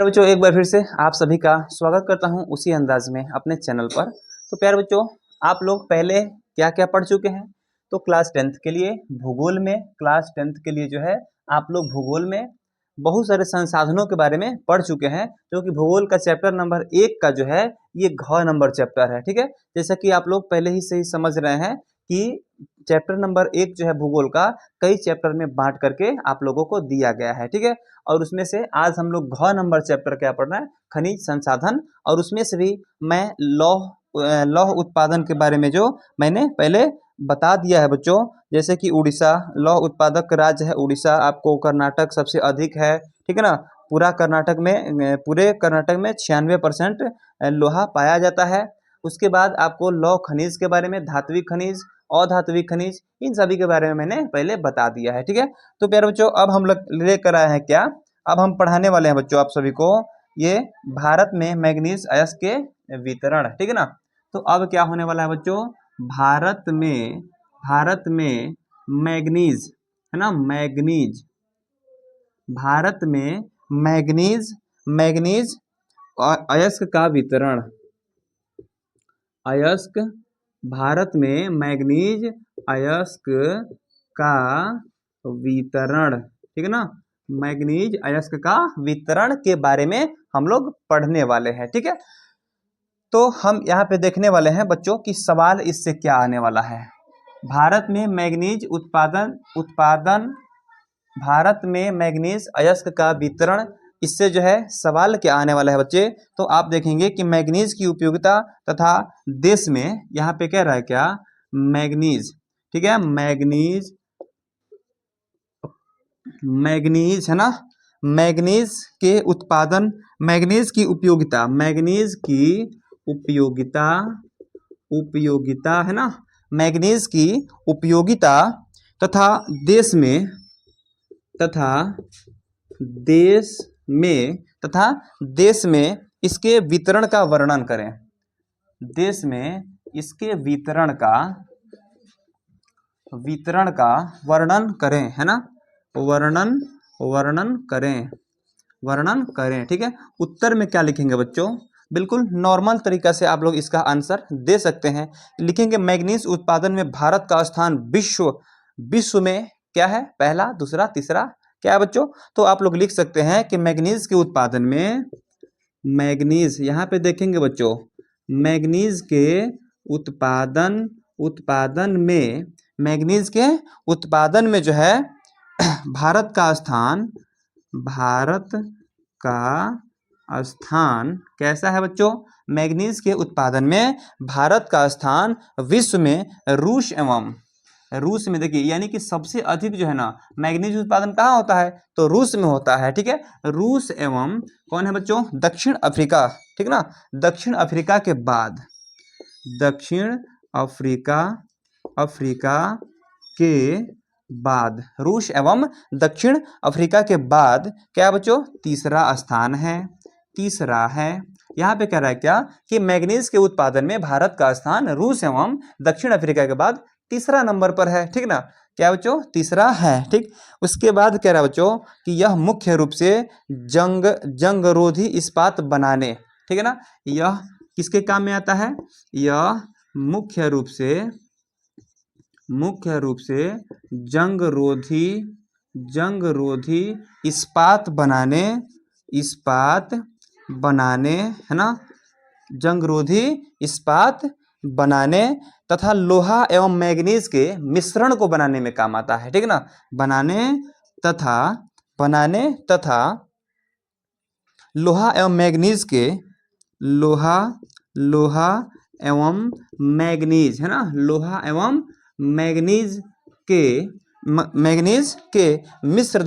प्यारे बच्चों, एक बार फिर से आप सभी का स्वागत करता हूं उसी अंदाज में अपने चैनल पर। तो प्यारे बच्चों, आप लोग पहले क्या क्या पढ़ चुके हैं? तो क्लास 10th के लिए भूगोल में, क्लास 10th के लिए जो है आप लोग भूगोल में बहुत सारे संसाधनों के बारे में पढ़ चुके हैं, जो कि भूगोल का चैप्टर नंबर 1 का जो है ये घ नंबर चैप्टर है। ठीक है, जैसा कि आप लोग पहले ही से ही समझ रहे हैं कि चैप्टर नंबर 1 जो है भूगोल का कई चैप्टर में बांट करके आप लोगों को दिया गया है। ठीक है, और उसमें से आज हम लोग घ नंबर चैप्टर क्या पढ़ रहे हैं? खनिज संसाधन। और उसमें से भी मैं लौह उत्पादन के बारे में जो मैंने पहले बता दिया है बच्चों, जैसे कि उड़ीसा लौह उत्पादक राज्य है। उड़ीसा आपको कर्नाटक सबसे अधिक है। ठीक है ना, पूरे कर्नाटक में 96% लोहा पाया जाता है। उसके बाद आपको लौह खनिज के बारे में, धात्विक खनिज, अधात्विक खनिज, इन सभी के बारे में मैंने पहले बता दिया है। ठीक है, तो प्यारे बच्चों, अब हम लोग लेकर आए हैं क्या? अब हम पढ़ाने वाले हैं बच्चों आप सभी को ये भारत में मैग्नीज अयस्क के वितरण। ठीक है ना, तो अब क्या होने वाला है बच्चों? भारत में मैग्नीज, है ना, मैग्नीज, भारत में मैग्नीज अयस्क का वितरण। अयस्क, भारत में मैग्नीज अयस्क का वितरण। ठीक है ना, मैग्नीज अयस्क का वितरण के बारे में हम लोग पढ़ने वाले हैं। ठीक है, तो हम यहाँ पे देखने वाले हैं बच्चों कि सवाल इससे क्या आने वाला है। भारत में मैग्नीज उत्पादन भारत में मैग्नीज अयस्क का वितरण, इससे जो है सवाल क्या आने वाला है बच्चे? तो आप देखेंगे कि मैग्नीज की उपयोगिता तथा देश में, यहाँ पे कह रहा है क्या? मैग्नीज। ठीक है, मैग्नीज है ना, मैग्नीज के उत्पादन, मैग्नीज की उपयोगिता, उपयोगिता है ना, मैग्नीज की उपयोगिता तथा देश में देश में इसके वितरण का वर्णन करें। देश में इसके वितरण का वर्णन करें, है ना, वर्णन करें। ठीक है, उत्तर में क्या लिखेंगे बच्चों? बिल्कुल नॉर्मल तरीका से आप लोग इसका आंसर दे सकते हैं। लिखेंगे मैग्नीज उत्पादन में भारत का स्थान विश्व में क्या है? पहला, दूसरा, तीसरा, क्या है बच्चों? तो आप लोग लिख सकते हैं कि मैग्नीज के उत्पादन में, मैग्नीज, यहाँ पे देखेंगे बच्चों, मैग्नीज के उत्पादन में, मैग्नीज के उत्पादन में जो है भारत का स्थान कैसा है बच्चों? मैग्नीज के उत्पादन में भारत का स्थान विश्व में रूस में देखिए, यानी कि सबसे अधिक जो है ना मैग्नीज उत्पादन कहाँ होता है? तो रूस में होता है। ठीक है, रूस एवं कौन है बच्चों? दक्षिण अफ्रीका। ठीक ना, दक्षिण अफ्रीका के बाद, रूस एवं दक्षिण अफ्रीका के बाद क्या बच्चों? तीसरा है। यहाँ पे कह रहा है क्या कि मैग्नीज के उत्पादन में भारत का स्थान रूस एवं दक्षिण अफ्रीका के बाद तीसरा नंबर पर है। ठीक ना, क्या बच्चों? तीसरा है। ठीक, उसके बाद कह रहा है बच्चों कि यह मुख्य रूप से जंगरोधी इस्पात बनाने, ठीक है ना, यह किसके काम में आता है? यह मुख्य रूप से जंगरोधी इस्पात बनाने, है ना, जंगरोधी इस्पात बनाने तथा लोहा एवं मैग्नीज के मिश्रण को बनाने में काम आता है। ठीक है ना, बनाने तथा लोहा एवं मैग्नीज के, लोहा एवं मैग्नीज, है ना, लोहा एवं मैग्नीज के मिश्र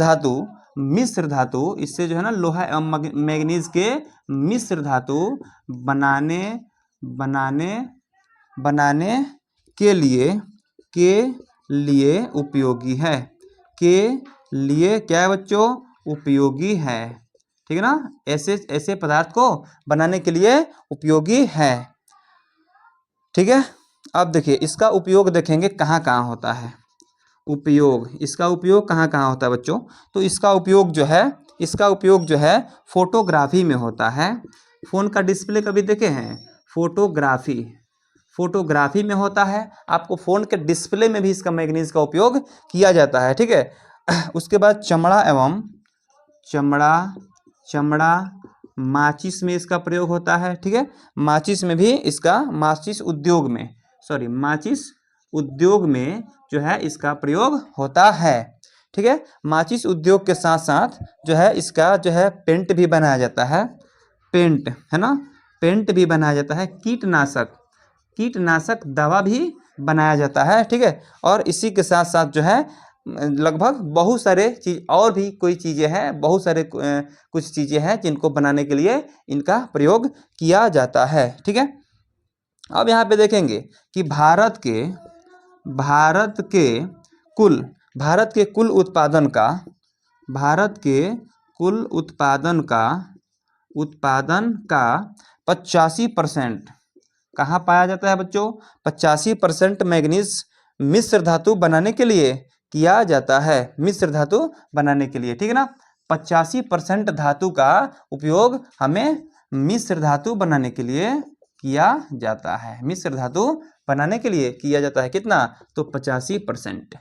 धातु, इससे जो है ना लोहा एवं मैग्नीज के मिश्र धातु बनाने के लिए उपयोगी है। क्या है बच्चों? उपयोगी है। ठीक है ना, ऐसे पदार्थ को बनाने के लिए उपयोगी है। ठीक है, अब देखिए इसका उपयोग देखेंगे कहाँ कहाँ होता है। इसका उपयोग कहाँ कहाँ होता है बच्चों? तो इसका उपयोग जो है इसका उपयोग जो है फोटोग्राफी में होता है। फ़ोन का डिस्प्ले कभी देखे हैं? फोटोग्राफी में होता है। आपको फ़ोन के डिस्प्ले में भी इसका मैग्नीज का उपयोग किया जाता है, ठीक है। उसके बाद चमड़ा माचिस में इसका प्रयोग होता है, ठीक है। माचिस उद्योग में जो है इसका प्रयोग होता है, ठीक है। माचिस उद्योग के साथ साथ जो है इसका जो है पेंट भी बनाया जाता है, पेंट है ना, पेंट भी बनाया जाता है। कीटनाशक दवा भी बनाया जाता है, ठीक है। और इसी के साथ साथ जो है लगभग बहुत सारे चीज़ और भी कोई चीज़ें हैं, बहुत सारे कुछ चीज़ें हैं जिनको बनाने के लिए इनका प्रयोग किया जाता है, ठीक है। अब यहाँ पे देखेंगे कि भारत के कुल उत्पादन का 85% कहाँ पाया जाता है बच्चों? 85% मैग्नीज मिश्र धातु बनाने के लिए किया जाता है, मिश्र धातु बनाने के लिए, ठीक है ना। 85% धातु का उपयोग हमें मिश्र धातु बनाने के लिए किया जाता है, मिश्र धातु बनाने के लिए किया जाता है। कितना? तो 85%,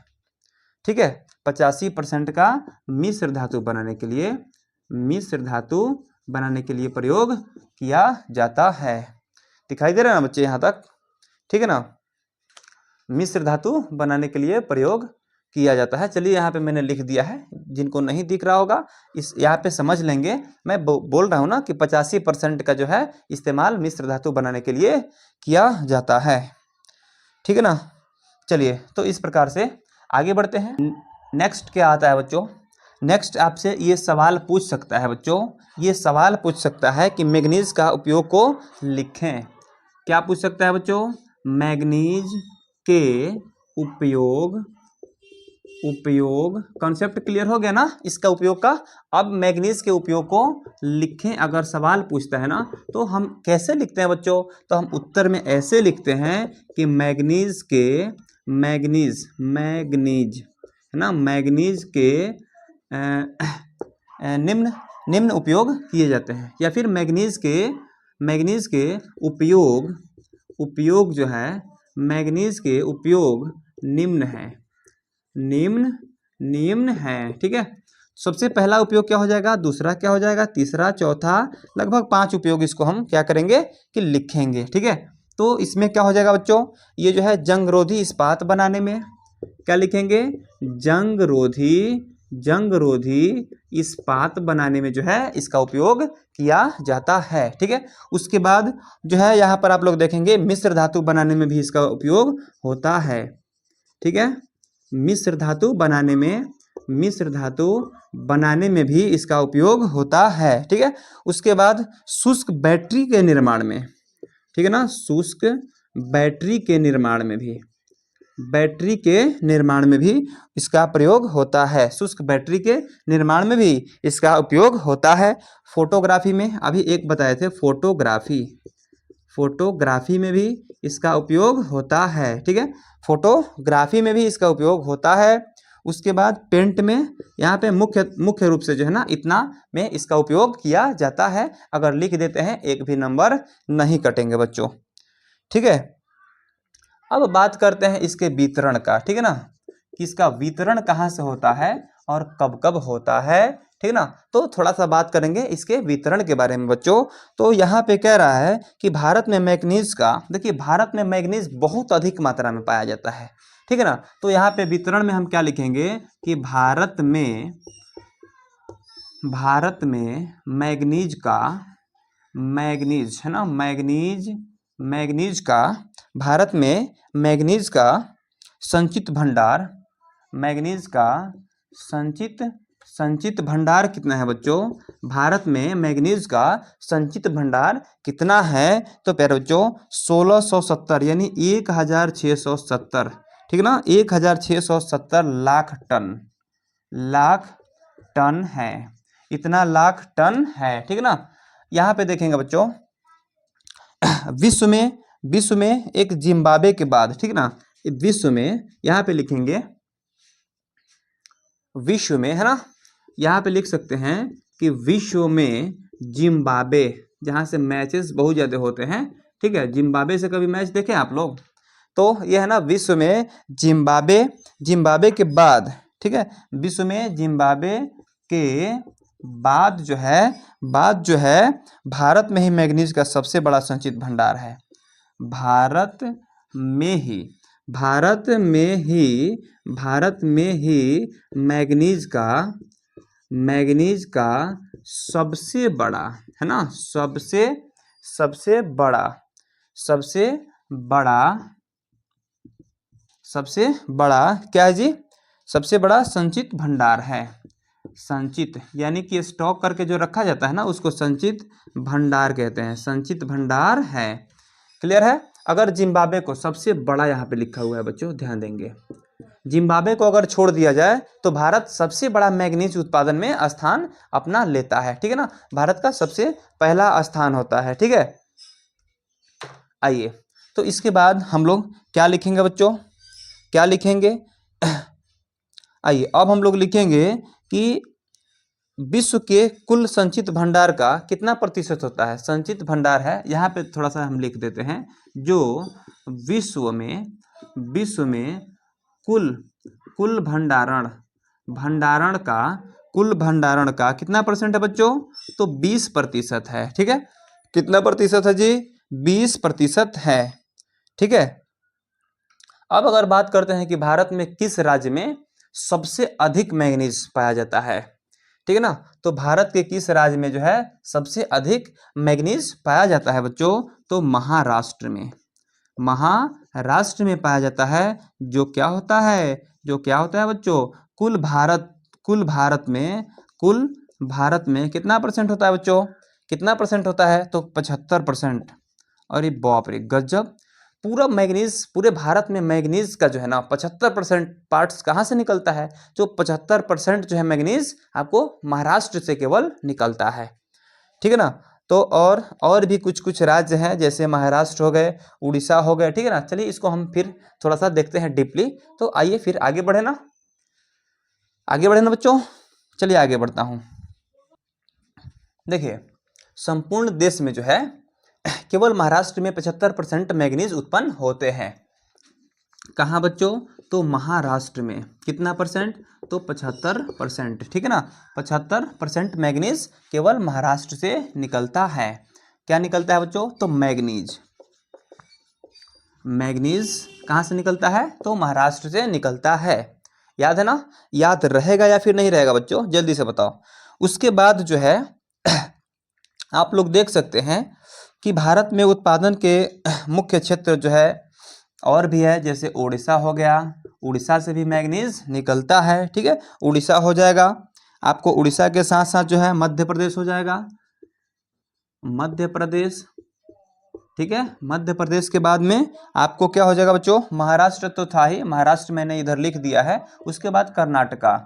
ठीक है। 85% का मिश्र धातु बनाने के लिए प्रयोग किया जाता है। दिखाई दे रहा है ना बच्चे यहाँ तक, ठीक है ना। मिश्र धातु बनाने के लिए प्रयोग किया जाता है। चलिए यहाँ पे मैंने लिख दिया है, जिनको नहीं दिख रहा होगा इस यहाँ पे समझ लेंगे। मैं बोल रहा हूँ ना कि 85% का जो है इस्तेमाल मिश्र धातु बनाने के लिए किया जाता है, ठीक है ना। चलिए तो इस प्रकार से आगे बढ़ते हैं। नेक्स्ट क्या आता है बच्चों? नेक्स्ट आपसे ये सवाल पूछ सकता है बच्चों, ये सवाल पूछ सकता है कि मैग्नीज का उपयोग को लिखें। क्या पूछ सकता है बच्चों? मैग्नीज के उपयोग कॉन्सेप्ट क्लियर हो गया ना इसका उपयोग का। अब मैग्नीज के उपयोग को लिखें अगर सवाल पूछता है ना, तो हम कैसे लिखते हैं बच्चों? तो हम उत्तर में ऐसे लिखते हैं कि मैग्नीज है ना, मैग्नीज के निम्न उपयोग किए जाते हैं, या फिर मैग्नीज के उपयोग जो है मैग्नीज के उपयोग निम्न है, ठीक है। सबसे पहला उपयोग क्या हो जाएगा, दूसरा क्या हो जाएगा, तीसरा, चौथा, लगभग 5 उपयोग इसको हम क्या करेंगे कि लिखेंगे, ठीक है। तो इसमें क्या हो जाएगा बच्चों, ये जो है जंगरोधी इस्पात बनाने में क्या लिखेंगे, जंगरोधी इस्पात बनाने में जो है इसका उपयोग किया जाता है, ठीक है। उसके बाद जो है यहाँ पर आप लोग देखेंगे मिश्र धातु बनाने में भी इसका उपयोग होता है, ठीक है। मिश्र धातु बनाने में भी इसका उपयोग होता है, ठीक है। उसके बाद शुष्क बैटरी के निर्माण में, ठीक है ना, शुष्क बैटरी के निर्माण में भी इसका प्रयोग होता है, शुष्क बैटरी के निर्माण में भी इसका उपयोग होता है। फोटोग्राफी में अभी एक बताए थे, फोटोग्राफी में भी इसका उपयोग होता है, ठीक है। फोटोग्राफी में भी इसका उपयोग होता है। उसके बाद पेंट में, यहाँ पे मुख्य रूप से जो है ना इतना में इसका उपयोग किया जाता है। अगर लिख देते हैं एक भी नंबर नहीं कटेंगे बच्चों, ठीक है। अब बात करते हैं इसके वितरण का, ठीक है ना, कि इसका वितरण कहाँ से होता है और कब कब होता है, ठीक है ना। तो थोड़ा सा बात करेंगे इसके वितरण के बारे में बच्चों। तो यहाँ पे कह रहा है कि भारत में मैग्नीज का, देखिए भारत में मैग्नीज बहुत अधिक मात्रा में पाया जाता है, ठीक है ना। तो यहाँ पे वितरण में हम क्या लिखेंगे कि भारत में मैग्नीज है ना, मैग्नीज का भारत में मैग्नीज का संचित भंडार कितना है बच्चों? भारत में मैग्नीज का संचित भंडार कितना है? तो प्यारे बच्चों 1670 यानी 1670, ठीक है ना, 1670 लाख टन है, इतना लाख टन है, ठीक है ना। यहाँ पे देखेंगे बच्चों विश्व में एक जिम्बाब्वे के बाद, ठीक है ना, विश्व में यहाँ पे लिखेंगे, विश्व में है ना, यहाँ पे लिख सकते हैं कि विश्व में जिम्बाब्वे, जहाँ से मैचेस बहुत ज़्यादा होते हैं, ठीक है, जिम्बाब्वे से कभी मैच देखे आप लोग? तो ये है ना विश्व में जिम्बाब्वे के बाद, ठीक है, विश्व में जिम्बाब्वे के बाद जो है भारत में ही मैग्नीज का सबसे बड़ा संचित भंडार है। भारत में ही मैग्नीज का सबसे बड़ा, है ना, सबसे बड़ा क्या है जी? सबसे बड़ा संचित भंडार है। संचित यानी कि स्टॉक करके जो रखा जाता है ना, उसको संचित भंडार कहते हैं, संचित भंडार है। क्लियर है? अगर जिम्बाब्वे को सबसे बड़ा यहाँ पे लिखा हुआ है बच्चों, ध्यान देंगे, जिम्बाब्वे को अगर छोड़ दिया जाए तो भारत सबसे बड़ा मैग्नीज उत्पादन में स्थान अपना लेता है, ठीक है ना, भारत का सबसे पहला स्थान होता है, ठीक है। आइए, तो इसके बाद हम लोग क्या लिखेंगे बच्चों, क्या लिखेंगे? आइए अब हम लोग लिखेंगे कि विश्व के कुल संचित भंडार का कितना प्रतिशत होता है। संचित भंडार है, यहाँ पे थोड़ा सा हम लिख देते हैं, जो विश्व में कुल भंडारण का कितना परसेंट है बच्चों? तो 20% है, ठीक है। कितना प्रतिशत है जी? 20% है, ठीक है। अब अगर बात करते हैं कि भारत में किस राज्य में सबसे अधिक मैग्नीज पाया जाता है, ठीक है ना, तो भारत के किस राज्य में जो है सबसे अधिक मैग्नीज पाया जाता है बच्चों? तो महाराष्ट्र में पाया जाता है। जो क्या होता है बच्चों? कुल भारत में कितना परसेंट होता है बच्चों? कितना परसेंट होता है? तो 75%। अरे बाप रे, गजब! पूरे भारत में मैग्नीज का जो है ना 75% पार्ट्स कहाँ से निकलता है? जो 75% जो है मैग्नीज आपको महाराष्ट्र से केवल निकलता है, ठीक है ना। तो और भी कुछ राज्य हैं, जैसे महाराष्ट्र हो गए, उड़ीसा हो गए, ठीक है ना। चलिए इसको हम फिर थोड़ा सा देखते हैं डीपली। तो आइए फिर आगे बढ़े ना बच्चों। चलिए आगे बढ़ता हूँ। देखिए, संपूर्ण देश में जो है केवल महाराष्ट्र में 75% मैग्नीज उत्पन्न होते हैं। कहाँ बच्चों? तो महाराष्ट्र में कितना परसेंट? तो 75%, ठीक है ना। 75% मैग्नीज केवल महाराष्ट्र से निकलता है। क्या निकलता है बच्चों? तो मैग्नीज कहाँ से निकलता है? तो महाराष्ट्र से निकलता है। याद है ना? याद रहेगा या फिर नहीं रहेगा बच्चों? जल्दी से बताओ। उसके बाद जो है आप लोग देख सकते हैं कि भारत में उत्पादन के मुख्य क्षेत्र जो है और भी है, जैसे उड़ीसा हो गया, उड़ीसा से भी मैग्नीज निकलता है, ठीक है। उड़ीसा हो जाएगा आपको, उड़ीसा के साथ साथ जो है मध्य प्रदेश हो जाएगा, मध्य प्रदेश, ठीक है। मध्य प्रदेश के बाद में आपको क्या हो जाएगा बच्चों? महाराष्ट्र तो था ही, महाराष्ट्र मैंने इधर लिख दिया है। उसके बाद कर्नाटका,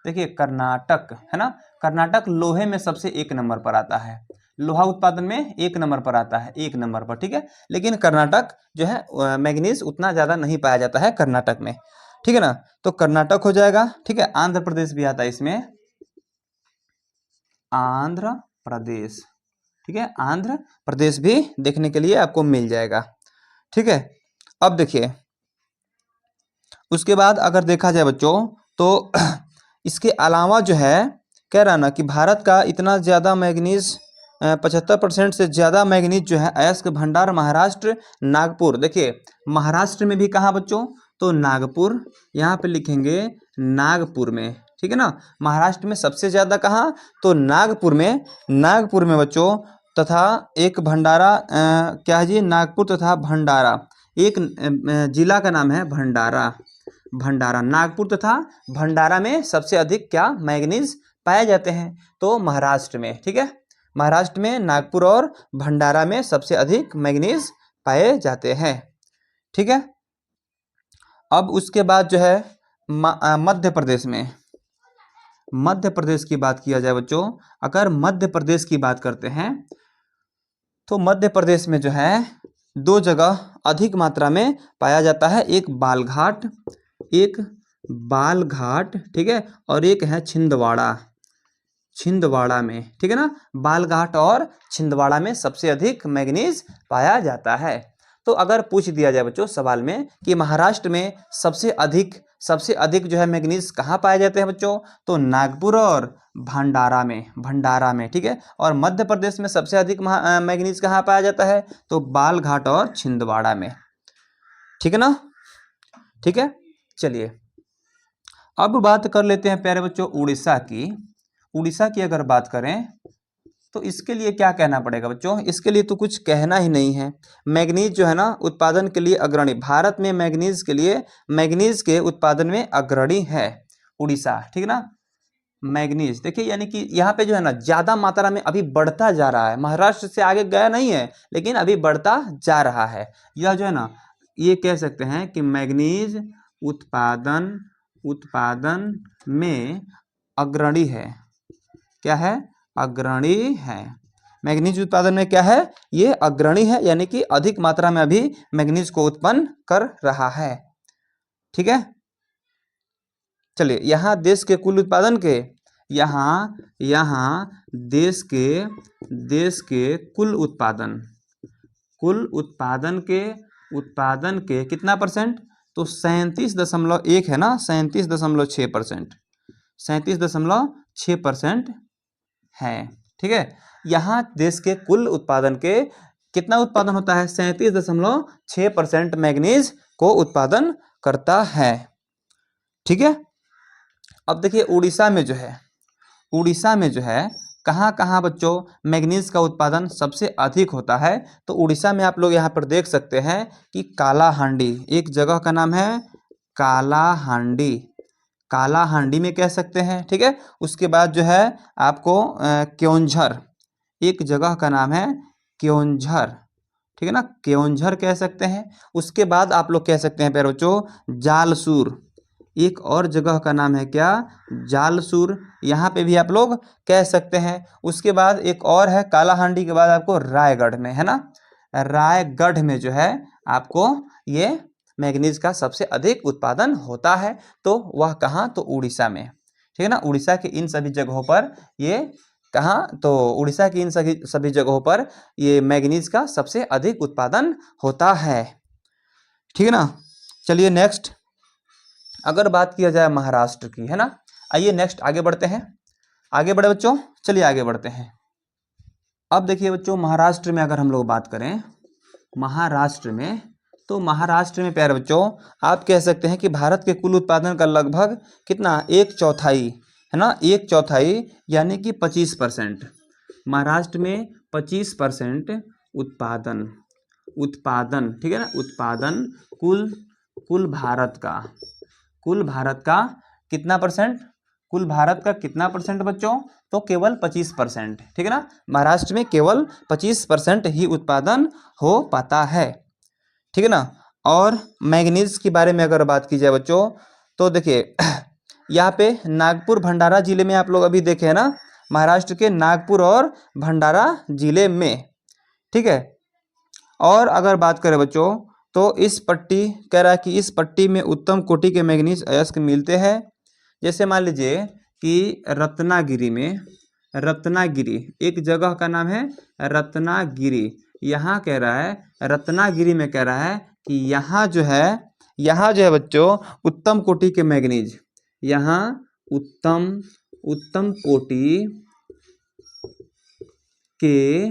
देखिए कर्नाटक है ना, कर्नाटक लोहे में सबसे 1 नंबर पर आता है, लोहा उत्पादन में 1 नंबर पर आता है, 1 नंबर पर, ठीक है। लेकिन कर्नाटक जो है मैग्नीज उतना ज़्यादा नहीं पाया जाता है कर्नाटक में, ठीक है ना। तो कर्नाटक हो जाएगा, ठीक है। आंध्र प्रदेश भी आता है इसमें, आंध्र प्रदेश, ठीक है। आंध्र प्रदेश भी देखने के लिए आपको मिल जाएगा, ठीक है। अब देखिए उसके बाद अगर देखा जाए बच्चों तो इसके अलावा जो है कह रहा ना कि भारत का इतना ज़्यादा मैग्नीज 75% से ज़्यादा मैग्नीज जो है अयस्क भंडार महाराष्ट्र नागपुर। देखिए महाराष्ट्र में भी कहाँ बच्चों? तो नागपुर, यहाँ पे लिखेंगे नागपुर में, ठीक है ना। महाराष्ट्र में सबसे ज़्यादा कहाँ? तो नागपुर में बच्चों। तथा एक भंडारा क्या है जी? नागपुर तथा भंडारा, एक जिला का नाम है भंडारा। नागपुर तथा भंडारा में सबसे अधिक क्या मैग्नीज पाए जाते हैं? तो महाराष्ट्र में, ठीक है। महाराष्ट्र में नागपुर और भंडारा में सबसे अधिक मैग्नीज पाए जाते हैं, ठीक है। अब उसके बाद जो है मध्य प्रदेश की बात किया जाए बच्चों, अगर मध्य प्रदेश की बात करते हैं तो मध्य प्रदेश में जो है 2 जगह अधिक मात्रा में पाया जाता है, एक बालघाट, ठीक है, और एक है छिंदवाड़ा, छिंदवाड़ा में, ठीक है ना, बालघाट और छिंदवाड़ा में सबसे अधिक मैग्नीज पाया जाता है। तो अगर पूछ दिया जाए बच्चों सवाल में कि महाराष्ट्र में सबसे अधिक जो है मैग्नीज कहाँ पाए जाते हैं बच्चों, तो नागपुर और भंडारा में, ठीक है। और मध्य प्रदेश में सबसे अधिक मैग्नीज कहाँ पाया जाता है, तो बालघाट और छिंदवाड़ा में, ठीक है ना, ठीक है। चलिए अब बात कर लेते हैं प्यारे बच्चों उड़ीसा की अगर बात करें तो इसके लिए क्या कहना पड़ेगा बच्चों, इसके लिए तो कुछ कहना ही नहीं है। मैग्नीज जो है ना उत्पादन के लिए अग्रणी, भारत में मैग्नीज के उत्पादन में अग्रणी है उड़ीसा, ठीक है ना। मैग्नीज देखिए यानी कि यहाँ पे जो है ना ज्यादा मात्रा में अभी बढ़ता जा रहा है, महाराष्ट्र से आगे गया नहीं है लेकिन अभी बढ़ता जा रहा है। यह जो है ना ये कह सकते हैं कि मैग्नीज उत्पादन में अग्रणी है। क्या है, अग्रणी है। मैग्नीज उत्पादन में क्या है, ये अग्रणी है, यानी कि अधिक मात्रा में अभी मैग्नीज को उत्पन्न कर रहा है, ठीक है। चलिए यहाँ देश के कुल उत्पादन के देश के कुल उत्पादन के कितना परसेंट, तो 37.1 है ना, 37.6%, 37.6% है, ठीक है। यहाँ देश के कुल उत्पादन के कितना उत्पादन होता है, 37.6% मैग्नीज को उत्पादन करता है, ठीक है। अब देखिए उड़ीसा में जो है कहाँ बच्चों मैग्नीज का उत्पादन सबसे अधिक होता है, तो उड़ीसा में आप लोग यहाँ पर देख सकते हैं कि कालाहांडी, एक जगह का नाम है कालाहांडी में कह सकते हैं, ठीक है। उसके बाद जो है आपको क्योंझर, एक जगह का नाम है क्योंझर, ठीक है ना, क्योंझर कह सकते हैं। उसके बाद आप लोग कह सकते हैं प्यारे बच्चों जालसूर, एक और जगह का नाम है क्या, जालसूर, यहाँ पे भी आप लोग कह सकते हैं। उसके बाद एक और है कालाहांडी के बाद आपको रायगढ़ में, है ना, रायगढ़ में जो है आपको ये मैग्नीज का सबसे अधिक उत्पादन होता है, तो वह कहाँ, तो उड़ीसा में, ठीक है ना। उड़ीसा के इन सभी जगहों पर ये कहाँ, तो उड़ीसा की इन सभी जगहों पर ये मैग्नीज का सबसे अधिक उत्पादन होता है, ठीक है ना। चलिए नेक्स्ट अगर बात किया जाए महाराष्ट्र की, है ना, आइए नेक्स्ट आगे बढ़ते हैं। आगे बढ़े बच्चों, चलिए आगे बढ़ते हैं। अब देखिए बच्चों महाराष्ट्र में अगर हम लोग बात करें महाराष्ट्र में प्यारे बच्चों आप कह सकते हैं कि भारत के कुल उत्पादन का लगभग कितना, 1/4 है ना, 1/4 यानी कि 25%। महाराष्ट्र में 25% उत्पादन, ठीक है ना, उत्पादन कुल भारत का कितना परसेंट, कुल भारत का कितना परसेंट बच्चों, तो केवल 25%, ठीक है ना। महाराष्ट्र में केवल 25% ही उत्पादन हो पाता है, ठीक है ना। और मैग्नीज के बारे में अगर बात की जाए बच्चों तो देखिए यहाँ पे नागपुर भंडारा जिले में आप लोग अभी देखे हैं ना, महाराष्ट्र के नागपुर और भंडारा जिले में, ठीक है। और अगर बात करें बच्चों तो इस पट्टी कह रहा है कि इस पट्टी में उत्तम कोटि के मैग्नीज अयस्क मिलते हैं। जैसे मान लीजिए कि रत्नागिरी एक जगह का नाम है रत्नागिरी, यहाँ कह रहा है रत्नागिरी में कह रहा है कि यहाँ जो है बच्चों उत्तम कोटि के मैग्नीज, यहाँ उत्तम कोटि के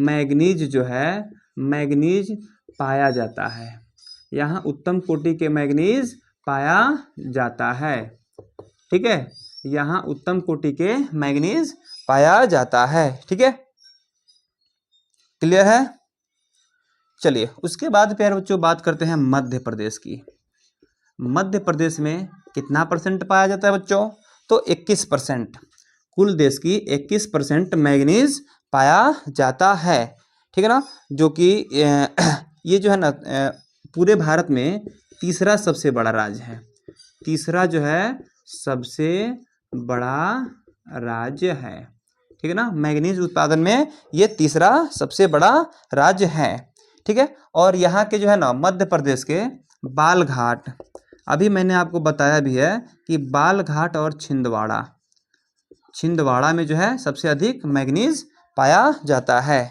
मैग्नीज जो है मैग्नीज पाया जाता है, यहाँ उत्तम कोटि के मैग्नीज पाया जाता है, ठीक है, यहाँ उत्तम कोटि के मैग्नीज पाया जाता है, ठीक है, क्लियर है। चलिए उसके बाद प्यारे बच्चों बात करते हैं मध्य प्रदेश की। मध्य प्रदेश में कितना परसेंट पाया जाता है बच्चों, तो 21%, कुल देश की 21% मैग्नीज पाया जाता है, ठीक है ना, जो कि ये जो है ना पूरे भारत में तीसरा सबसे बड़ा राज्य है, तीसरा जो है सबसे बड़ा राज्य है, ठीक है ना, मैग्नीज उत्पादन में ये तीसरा सबसे बड़ा राज्य है, ठीक है। और यहाँ के जो है ना मध्य प्रदेश के बालघाट, अभी मैंने आपको बताया भी है कि बालघाट और छिंदवाड़ा छिंदवाड़ा में जो है सबसे अधिक मैग्नीज पाया जाता है।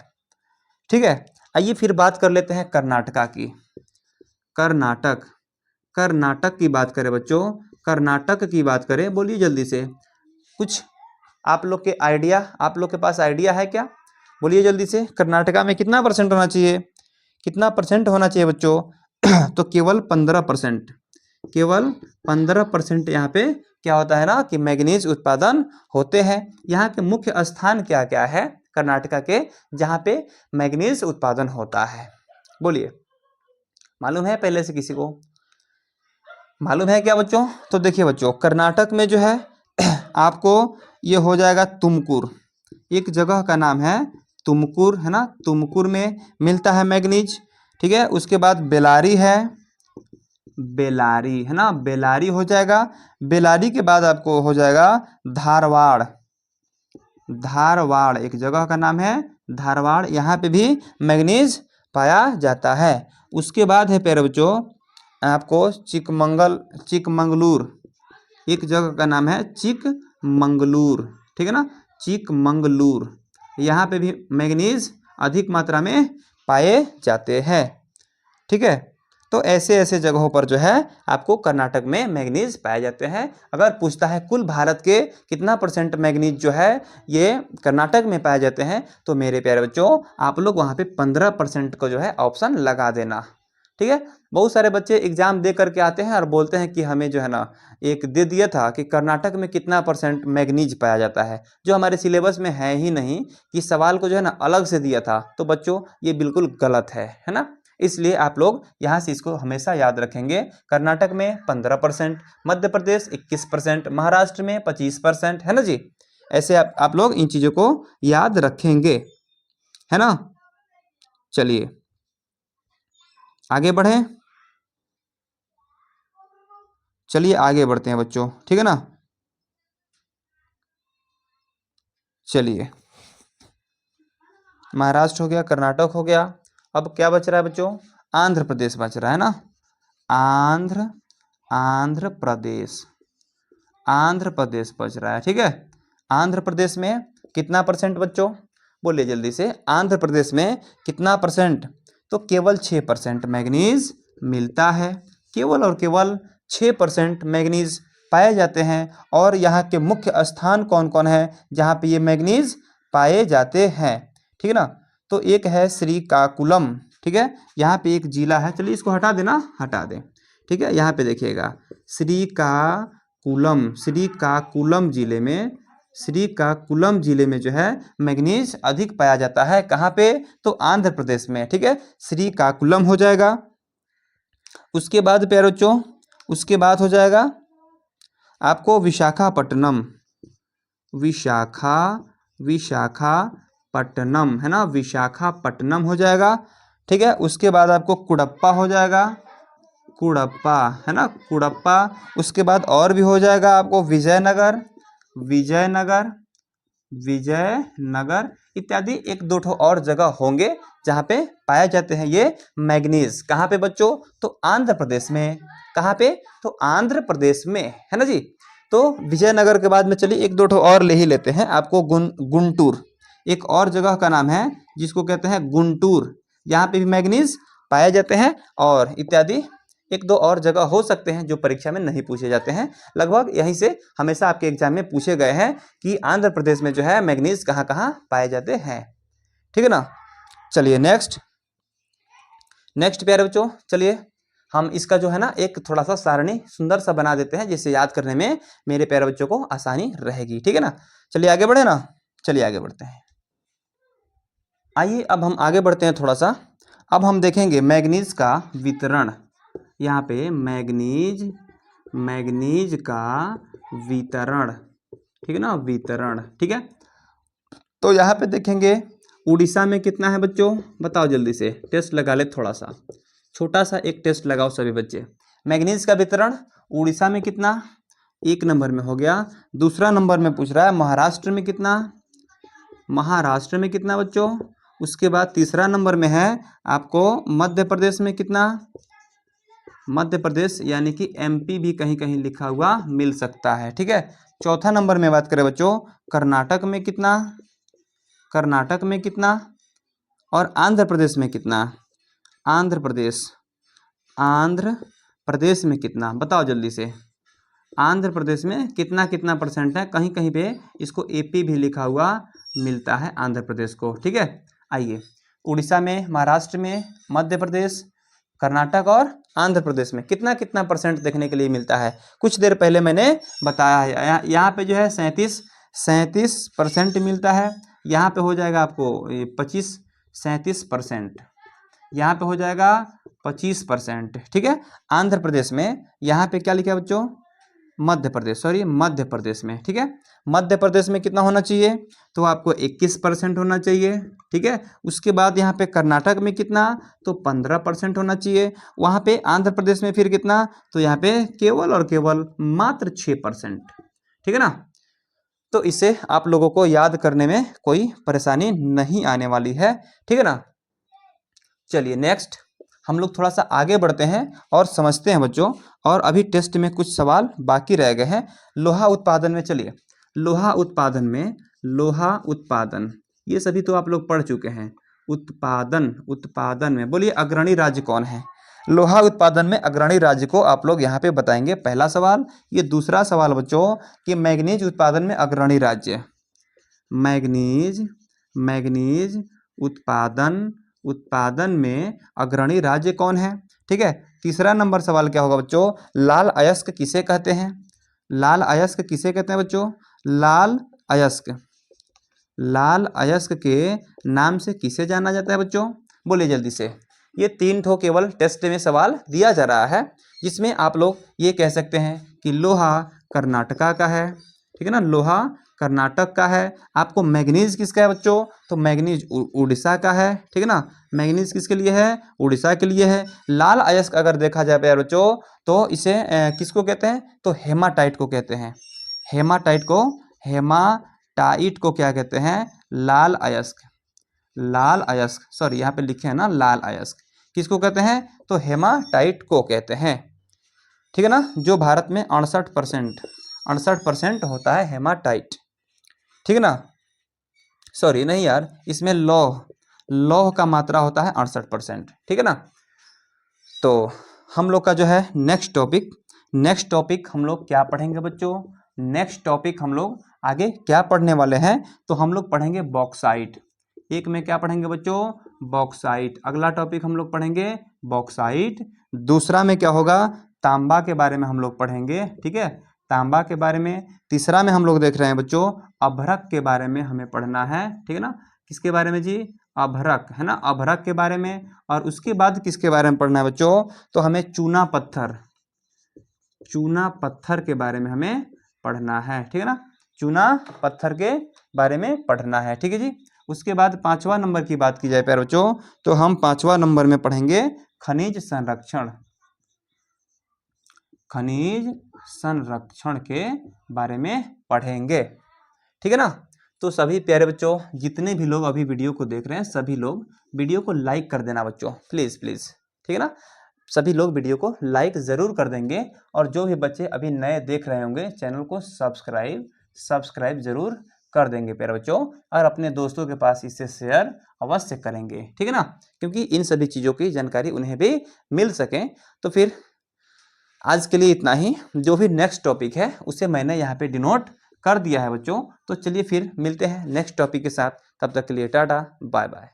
ठीक है, आइए फिर बात कर लेते हैं कर्नाटका की। कर्नाटक, कर्नाटक की बात करें बच्चों, कर्नाटक की बात करें, बोलिए जल्दी से। कुछ आप लोग के आइडिया, आप लोग के पास आइडिया है क्या? बोलिए जल्दी से। कर्नाटका में कितना परसेंट होना चाहिए, कितना परसेंट होना चाहिए बच्चों? तो केवल 15%, केवल 15% यहाँ पे क्या होता है ना कि मैग्नीज उत्पादन होते हैं। यहाँ के मुख्य स्थान क्या क्या है कर्नाटका के जहाँ पे मैग्नीज उत्पादन होता है? बोलिए, मालूम है पहले से किसी को? मालूम है क्या बच्चों? तो देखिए बच्चों, कर्नाटक में जो है आपको ये हो जाएगा तुमकुर, एक जगह का नाम है तुमकुर, है ना, तुमकुर में मिलता है मैग्नीज। ठीक है, उसके बाद बेलारी है, बेलारी है ना, बेलारी हो जाएगा। बेलारी के बाद आपको हो जाएगा धारवाड़, धारवाड़ एक जगह का नाम है धारवाड़, यहाँ पे भी मैग्नीज पाया जाता है। उसके बाद है प्यारे बच्चों आपको चिकमंगलूर, एक जगह का नाम है चिकमंगलूर, ठीक है ना, चिकमंगलूर, यहाँ पे भी मैग्नीज अधिक मात्रा में पाए जाते हैं। ठीक है, तो ऐसे ऐसे जगहों पर जो है आपको कर्नाटक में मैग्नीज पाए जाते हैं। अगर पूछता है कुल भारत के कितना परसेंट मैग्नीज जो है ये कर्नाटक में पाए जाते हैं, तो मेरे प्यारे बच्चों आप लोग वहाँ पे 15% को जो है ऑप्शन लगा देना। ठीक है, बहुत सारे बच्चे एग्जाम दे करके आते हैं और बोलते हैं कि हमें जो है ना एक दे दिया था कि कर्नाटक में कितना परसेंट मैग्नीज पाया जाता है, जो हमारे सिलेबस में है ही नहीं, कि सवाल को जो है ना अलग से दिया था। तो बच्चों ये बिल्कुल गलत है ना। इसलिए आप लोग यहाँ से इसको हमेशा याद रखेंगे। कर्नाटक में 15%, मध्य प्रदेश 21%, महाराष्ट्र में 25%, है ना जी। ऐसे आप लोग इन चीज़ों को याद रखेंगे, है ना। चलिए आगे बढ़ें, चलिए आगे बढ़ते हैं बच्चों, ठीक है ना। चलिए महाराष्ट्र हो गया, कर्नाटक हो गया, अब क्या बच रहा है बच्चों? आंध्र प्रदेश बच रहा है ना। आंध्र प्रदेश, आंध्र प्रदेश बच रहा है। ठीक है, आंध्र प्रदेश में कितना परसेंट बच्चों? बोलिए जल्दी से, आंध्र प्रदेश में कितना परसेंट? तो केवल 6% मैग्नीज मिलता है, केवल और केवल 6% मैग्नीज पाए जाते हैं। और यहाँ के मुख्य स्थान कौन कौन है जहाँ पे ये मैग्नीज पाए जाते हैं? ठीक है ना, तो एक है श्रीकाकुलम, ठीक है, यहाँ पे एक जिला है, चलिए इसको हटा देना, हटा दें। ठीक है, यहाँ पे देखिएगा श्रीकाकुलम जिले में, श्रीकाकुलम जिले में जो है मैग्नीज अधिक पाया जाता है। कहाँ पे? तो आंध्र प्रदेश में। ठीक है, श्रीकाकुलम हो जाएगा। उसके बाद प्यारे बच्चों, उसके बाद हो जाएगा आपको विशाखापट्टनम, विशाखापट्टनम, है ना, विशाखापट्टनम हो जाएगा। ठीक है, उसके बाद आपको कुडप्पा हो जाएगा, कुडप्पा, है ना, कुडप्पा। उसके बाद और भी हो जाएगा आपको विजयनगर, विजयनगर इत्यादि एक दो ठो और जगह होंगे जहाँ पे पाए जाते हैं ये मैग्नीज। कहाँ पे बच्चों? तो आंध्र प्रदेश में। कहाँ पे? तो आंध्र प्रदेश में, है ना जी। तो विजयनगर के बाद में चलिए एक दो ठो और ले ही लेते हैं आपको। गुंटूर, एक और जगह का नाम है जिसको कहते हैं गुंटूर, यहाँ पे भी मैग्नीज पाए जाते हैं। और इत्यादि एक दो और जगह हो सकते हैं जो परीक्षा में नहीं पूछे जाते हैं। लगभग यहीं से हमेशा आपके एग्जाम में पूछे गए हैं कि आंध्र प्रदेश में जो है मैग्नीज कहाँ कहाँ पाए जाते हैं। ठीक है ना। चलिए नेक्स्ट प्यारे बच्चों, चलिए हम इसका जो है ना एक थोड़ा सा सारणी सुंदर सा बना देते हैं, जिससे याद करने में मेरे प्यारे बच्चों को आसानी रहेगी। ठीक है ना, चलिए आगे बढ़े ना, चलिए आगे बढ़ते हैं। आइए अब हम आगे बढ़ते हैं थोड़ा सा। अब हम देखेंगे मैग्नीज का वितरण। यहाँ पे मैग्नीज का वितरण, ठीक है ना, वितरण। ठीक है, तो यहाँ पे देखेंगे उड़ीसा में कितना है बच्चों? बताओ जल्दी से, टेस्ट लगा ले थोड़ा सा, छोटा सा एक टेस्ट लगाओ सभी बच्चे। मैग्नीज का वितरण उड़ीसा में कितना? 1 नंबर में हो गया। दूसरा नंबर में पूछ रहा है महाराष्ट्र में कितना? महाराष्ट्र में कितना बच्चों? उसके बाद तीसरा नंबर में है आपको मध्य प्रदेश में कितना? मध्य प्रदेश यानी कि एमपी भी कहीं कहीं लिखा हुआ मिल सकता है। ठीक है, चौथा नंबर में बात करें बच्चों, कर्नाटक में कितना, कर्नाटक में कितना और आंध्र प्रदेश में कितना, आंध्र प्रदेश, आंध्र प्रदेश में कितना, बताओ जल्दी से। आंध्र प्रदेश में कितना कितना परसेंट है, कहीं कहीं पे इसको एपी भी लिखा हुआ मिलता है आंध्र प्रदेश को, ठीक है। आइए, उड़ीसा में, महाराष्ट्र में, मध्य प्रदेश, कर्नाटक और आंध्र प्रदेश में कितना कितना परसेंट देखने के लिए मिलता है। कुछ देर पहले मैंने बताया है, यहाँ पे जो है 37% मिलता है। यहाँ पे हो जाएगा आपको 37%, यहाँ पे हो जाएगा 25%, ठीक है। आंध्र प्रदेश में यहाँ पे क्या लिखा है बच्चों, मध्य प्रदेश, सॉरी मध्य प्रदेश में, ठीक है। मध्य प्रदेश में कितना होना चाहिए, तो आपको 21% होना चाहिए, ठीक है। उसके बाद यहाँ पे कर्नाटक में कितना, तो 15% होना चाहिए। वहाँ पे आंध्र प्रदेश में फिर कितना, तो यहाँ पे केवल और केवल मात्र 6%, ठीक है ना। तो इसे आप लोगों को याद करने में कोई परेशानी नहीं आने वाली है, ठीक है ना। चलिए नेक्स्ट हम लोग थोड़ा सा आगे बढ़ते हैं और समझते हैं बच्चों, और अभी टेस्ट में कुछ सवाल बाकी रह गए हैं। लोहा उत्पादन में, चलिए लोहा उत्पादन में, लोहा उत्पादन ये सभी तो आप लोग पढ़ चुके हैं। उत्पादन, उत्पादन में बोलिए अग्रणी राज्य कौन है। लोहा उत्पादन में अग्रणी राज्य को आप लोग यहाँ पे बताएंगे, पहला सवाल। ये दूसरा सवाल बच्चों कि मैग्नीज उत्पादन में अग्रणी राज्य, मैग्नीज, मैग्नीज उत्पादन, उत्पादन में अग्रणी राज्य कौन है, ठीक है। तीसरा नंबर सवाल क्या होगा बच्चों, लाल अयस्क किसे कहते हैं, लाल अयस्क किसे कहते हैं बच्चों, लाल अयस्क, लाल अयस्क के नाम से किसे जाना जाता है बच्चों, बोलिए जल्दी से। ये 3 ठो केवल टेस्ट में सवाल दिया जा रहा है, जिसमें आप लोग ये कह सकते हैं कि लोहा कर्नाटका का है, ठीक है ना, लोहा कर्नाटक का है। आपको मैग्नीज किसका है बच्चों, तो मैग्नीज उड़ीसा का है, ठीक है ना। मैग्नीज किसके लिए है, उड़ीसा के लिए है। लाल अयस्क अगर देखा जाए प्यारे बच्चों, तो इसे किसको कहते हैं, तो हेमाटाइट को कहते हैं, हेमाटाइट को, हेमाटाइट को क्या कहते हैं, लाल अयस्क, लाल अयस्क, सॉरी यहाँ पे लिखे हैं ना लाल अयस्क, किसको कहते हैं, तो हेमाटाइट को कहते हैं, ठीक है ना। जो भारत में 68% होता है हेमाटाइट, ठीक है ना। सॉरी नहीं यार, इसमें लौह, लौह का मात्रा होता है 68%, ठीक है ना। तो हम लोग का जो है नेक्स्ट टॉपिक हम लोग क्या पढ़ेंगे बच्चों, नेक्स्ट टॉपिक हम लोग आगे क्या पढ़ने वाले हैं, तो हम लोग पढ़ेंगे बॉक्साइट। एक में क्या पढ़ेंगे बच्चों, बॉक्साइट। अगला टॉपिक हम लोग पढ़ेंगे बॉक्साइट। दूसरा में क्या होगा, तांबा के बारे में हम लोग पढ़ेंगे, ठीक है, तांबा के बारे में। तीसरा में हम लोग देख रहे हैं बच्चों अभ्रक के बारे में हमें पढ़ना है, ठीक है ना। किसके बारे में जी, अभ्रक, है ना, अभ्रक के बारे में। और उसके बाद किसके बारे में पढ़ना है बच्चों, तो हमें चूना पत्थर, चूना पत्थर के बारे में हमें पढ़ना है, ठीक है ना, चूना पत्थर के बारे में पढ़ना है, ठीक है जी। उसके बाद 5वां नंबर की बात की जाए प्यारे बच्चों, तो हम 5वां नंबर में पढ़ेंगे खनिज संरक्षण, खनिज संरक्षण के बारे में पढ़ेंगे, ठीक है ना। तो सभी प्यारे बच्चों, जितने भी लोग अभी वीडियो को देख रहे हैं, सभी लोग वीडियो को लाइक कर देना बच्चों, प्लीज़ प्लीज़, ठीक है ना। सभी लोग वीडियो को लाइक ज़रूर कर देंगे, और जो भी बच्चे अभी नए देख रहे होंगे चैनल को सब्सक्राइब ज़रूर कर देंगे प्यारे बच्चों, और अपने दोस्तों के पास इसे शेयर अवश्य करेंगे, ठीक है ना, क्योंकि इन सभी चीज़ों की जानकारी उन्हें भी मिल सके। तो फिर आज के लिए इतना ही। जो भी नेक्स्ट टॉपिक है उसे मैंने यहाँ पे डिनोट कर दिया है बच्चों। तो चलिए फिर मिलते हैं नेक्स्ट टॉपिक के साथ, तब तक के लिए टाटा बाय बाय।